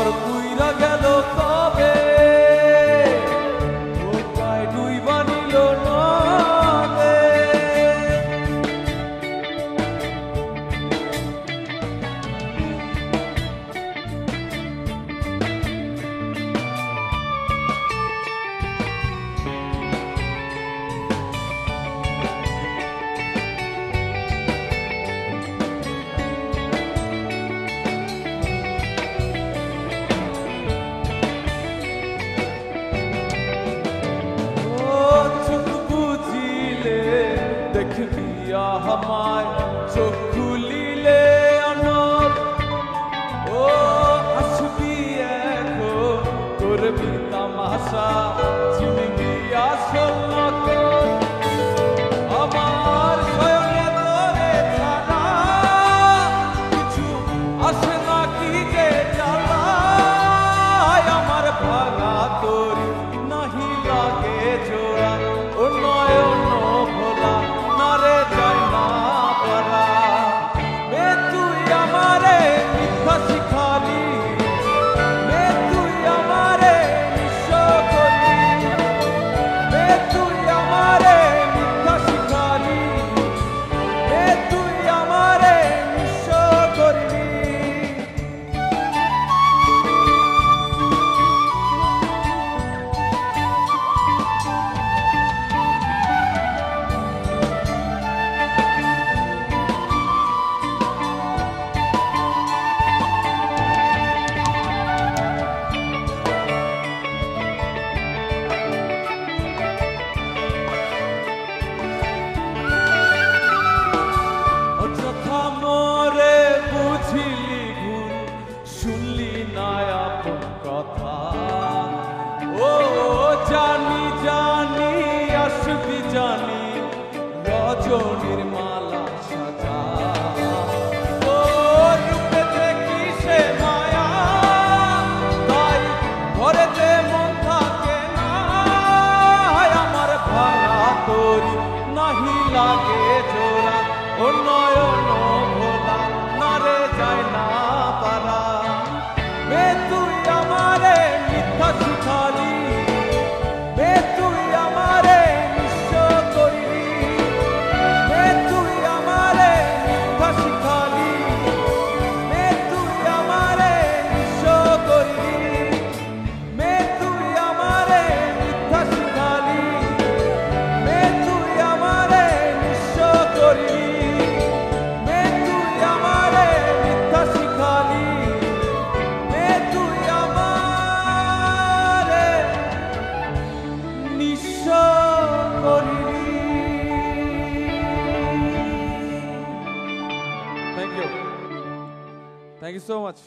আমার পুইরা গেল তবে কোথায় ডুইবা নিল নদে। দেখবি আমায় চোখ খুলিলে আমার, ও আসবি এখন করবি তামাশা, চিনবি আসল নকল। আমার শয়নে তোরে ছাড়া কিছু আসে না কি যে জ্বালা, আমার ভাঙা তোরি নাহি লাগে জোড়া, ও নয়ন ভোলা নারে যায় না পারা। মে তুই আমারে মিথ্যা শিখালি, মে তুই আমারে নিঃস্ব করলি, মে তুই আমারে মিথ্যা শিখালি, মে তুই আমারে নিঃস্ব করলি। মোরে বুঝিলি ভুল, শুনলি না আপন কথা, ও জানি জানি আসবি জানি রজনীর মালা সাজা। ও রূপে দেখি সে মায়া, তাই ঘরেতে মন থাকে না, আমার ভাঙা তোরি নাহি লাগে জোড়া, ও নয়ন ভোলা নারে যায় না পারা। মে তুই আমারে মিথ্যা শিখালি, মে তুই আমারে নিঃস্ব করলি, মে তুই আমারে মিথ্যা শিখালি, মে তুই আমারে নিঃস্ব করলি, মে তুই আমারে মিথ্যা শিখালি, মে তুই আমারে নিঃস্ব করলি, মে তুই আমারে মিথ্যা শিখালি, মে তুই আমারে নিঃস্ব করলি। Thank you. Thank you so much.